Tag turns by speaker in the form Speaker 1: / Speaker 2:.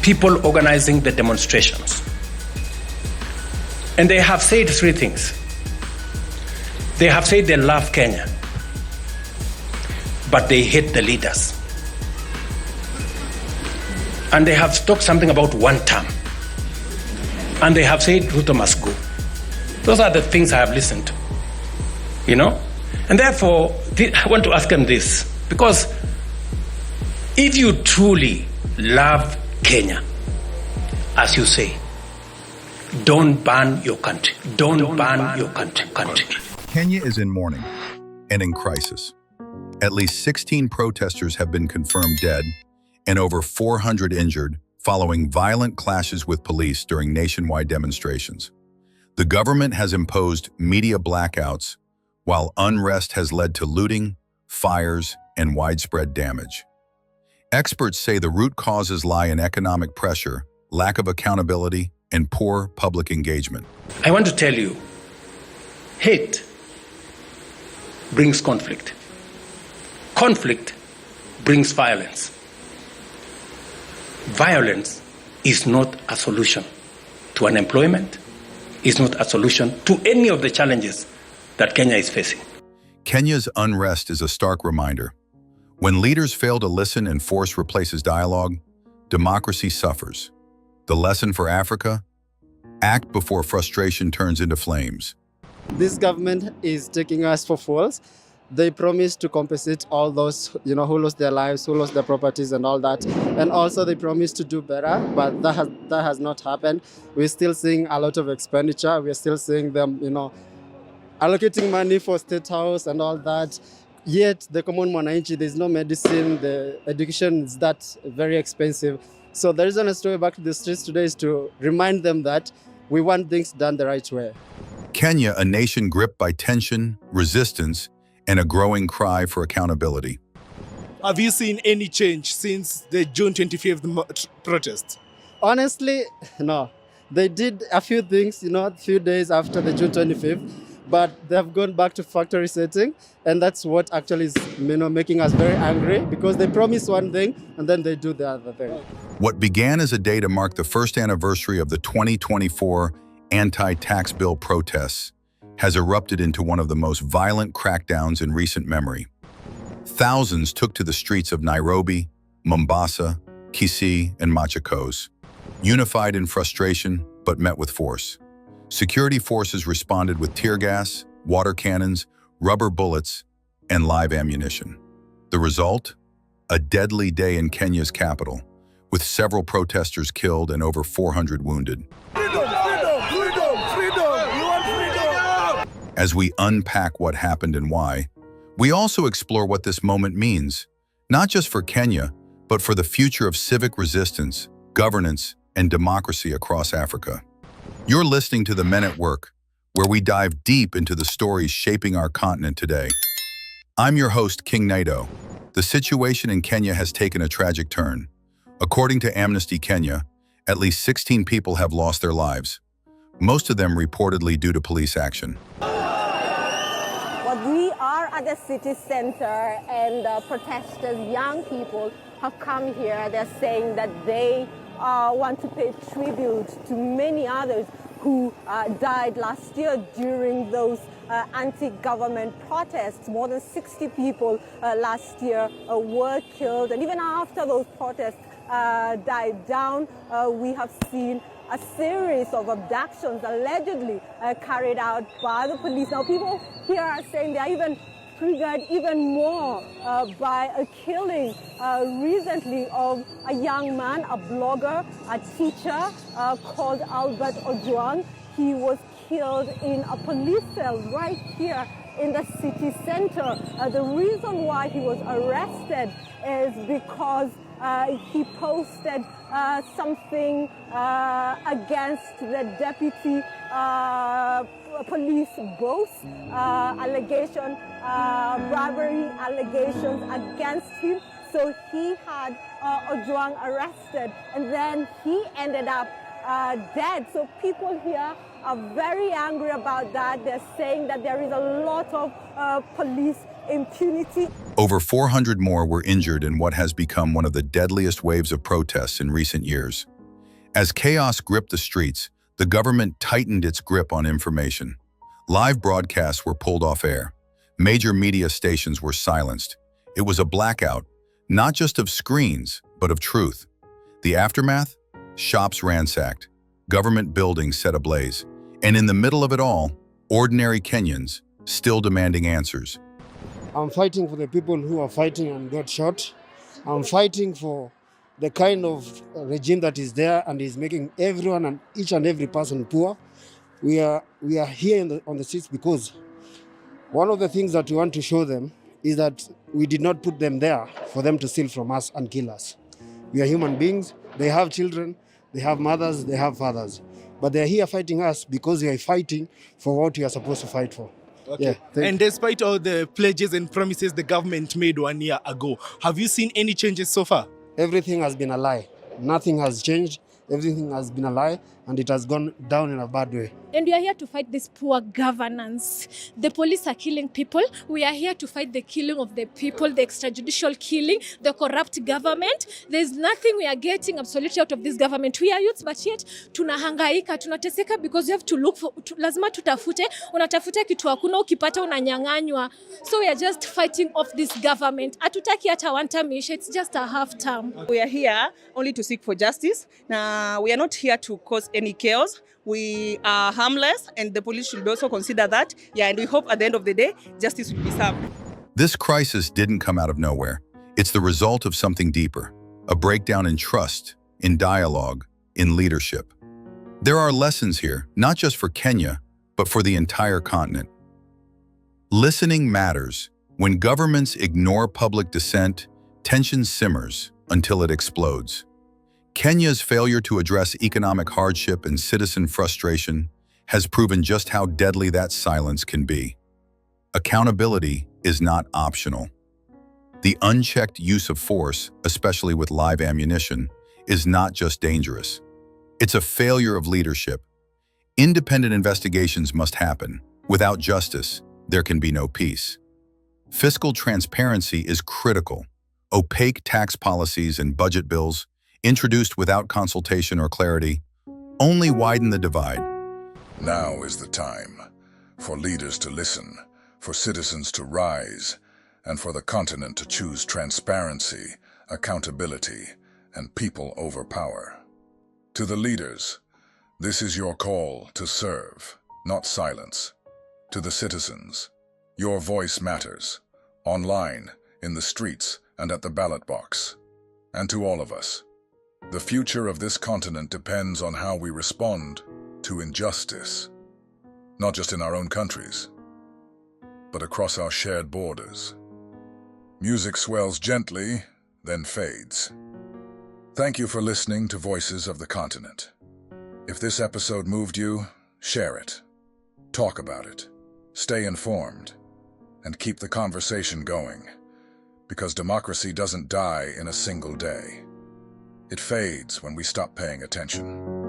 Speaker 1: people organizing the demonstrations. And they have said three things. They have said they love Kenya, but they hate the leaders. And they have talked something about one term. And they have said Ruto must go. Those are the things I have listened to, And therefore, I want to ask them this, because if you truly love Kenya, as you say, don't ban your country. Don't ban your country.
Speaker 2: Kenya is in mourning and in crisis. At least 16 protesters have been confirmed dead and over 400 injured following violent clashes with police during nationwide demonstrations. The government has imposed media blackouts, while unrest has led to looting, fires, and widespread damage. Experts say the root causes lie in economic pressure, lack of accountability, and poor public engagement.
Speaker 1: I want to tell you, hate brings conflict. Conflict brings violence. Violence is not a solution to unemployment, is not a solution to any of the challenges that Kenya is facing.
Speaker 2: Kenya's unrest is a stark reminder. When leaders fail to listen and force replaces dialogue, democracy suffers. The lesson for Africa? Act before frustration turns into flames.
Speaker 3: This government is taking us for fools. They promised to compensate all those, who lost their lives, who lost their properties and all that. And also they promised to do better, but that has not happened. We're still seeing a lot of expenditure. We're still seeing them, allocating money for State House and all that. Yet the common mwananchi, there's no medicine, the education is that very expensive. So the reason I stay back to the streets today is to remind them that we want things done the right way.
Speaker 2: Kenya, a nation gripped by tension, resistance, and a growing cry for accountability.
Speaker 4: Have you seen any change since the June 25th protest?
Speaker 3: Honestly, no. They did a few things, a few days after the June 25th, but they have gone back to factory setting, and that's what actually is, making us very angry, because they promise one thing and then they do the other thing.
Speaker 2: What began as a day to mark the first anniversary of the 2024 anti-tax bill protests has erupted into one of the most violent crackdowns in recent memory. Thousands took to the streets of Nairobi, Mombasa, Kisii, and Machakos, unified in frustration but met with force. Security forces responded with tear gas, water cannons, rubber bullets, and live ammunition. The result? A deadly day in Kenya's capital, with several protesters killed and over 400 wounded. As we unpack what happened and why, we also explore what this moment means, not just for Kenya, but for the future of civic resistance, governance, and democracy across Africa. You're listening to The Men at Work, where we dive deep into the stories shaping our continent today. I'm your host, King Naito. The situation in Kenya has taken a tragic turn. According to Amnesty Kenya, at least 16 people have lost their lives, most of them reportedly due to police action.
Speaker 5: We are at the city center, and protesters, young people, have come here. They're saying that they want to pay tribute to many others who died last year during those anti-government protests. More than 60 people last year were killed, and even after those protests died down, we have seen a series of abductions allegedly carried out by the police. Now, people here are saying they are even triggered even more by a killing recently of a young man, a blogger, a teacher called Albert Ojwang. He was killed in a police cell right here in the city center. The reason why he was arrested is because he posted something against the deputy police boss, bribery allegations against him. So he had Ojwang arrested, and then he ended up dead. So people here are very angry about that. They're saying that there is a lot of police impunity.
Speaker 2: Over 400 more were injured in what has become one of the deadliest waves of protests in recent years. As chaos gripped the streets, the government tightened its grip on information. Live broadcasts were pulled off air. Major media stations were silenced. It was a blackout, not just of screens, but of truth. The aftermath? Shops ransacked, government buildings set ablaze, and in the middle of it all, ordinary Kenyans still demanding answers.
Speaker 6: I'm fighting for the people who are fighting and got shot. I'm fighting for the kind of regime that is there and is making everyone and each and every person poor. We are here on the streets because one of the things that we want to show them is that we did not put them there for them to steal from us and kill us. We are human beings. They have children, they have mothers, they have fathers. But they're here fighting us because we are fighting for what we are supposed to fight for.
Speaker 4: Okay.
Speaker 6: Yeah,
Speaker 4: and despite all the pledges and promises the government made 1 year ago, have you seen any changes so far?
Speaker 6: Everything has been a lie. Nothing has changed. Everything has been a lie, and it has gone down in a bad way.
Speaker 7: And we are here to fight this poor governance. The police are killing people. We are here to fight the killing of the people, the extrajudicial killing, the corrupt government. There's nothing we are getting absolutely out of this government. We are youths, but yet tunahangaika, tunateseka because we have to look for, lazima tutafute, unatafuta kitu hakuna, ukipata unanyang'anywa. So we are just fighting off this government. Hatutaki hata one term issue, it's just a half term.
Speaker 8: We are here only to seek for justice. Now, we are not here to cause any chaos. We are harmless, and the police should also consider that. Yeah, and we hope at the end of the day, justice will be served.
Speaker 2: This crisis didn't come out of nowhere. It's the result of something deeper, a breakdown in trust, in dialogue, in leadership. There are lessons here, not just for Kenya, but for the entire continent. Listening matters. When governments ignore public dissent, tension simmers until it explodes. Kenya's failure to address economic hardship and citizen frustration has proven just how deadly that silence can be. Accountability is not optional. The unchecked use of force, especially with live ammunition, is not just dangerous. It's a failure of leadership. Independent investigations must happen. Without justice, there can be no peace. Fiscal transparency is critical. Opaque tax policies and budget bills, introduced without consultation or clarity, only widen the divide.
Speaker 9: Now is the time for leaders to listen, for citizens to rise, and for the continent to choose transparency, accountability, and people over power. To the leaders, this is your call to serve, not silence. To the citizens, your voice matters, online, in the streets, and at the ballot box. And to all of us, the future of this continent depends on how we respond to injustice, not just in our own countries, but across our shared borders. Music swells gently, then fades. Thank you for listening to Voices of the Continent. If this episode moved you, share it, talk about it, stay informed, and keep the conversation going, because democracy doesn't die in a single day. It fades when we stop paying attention.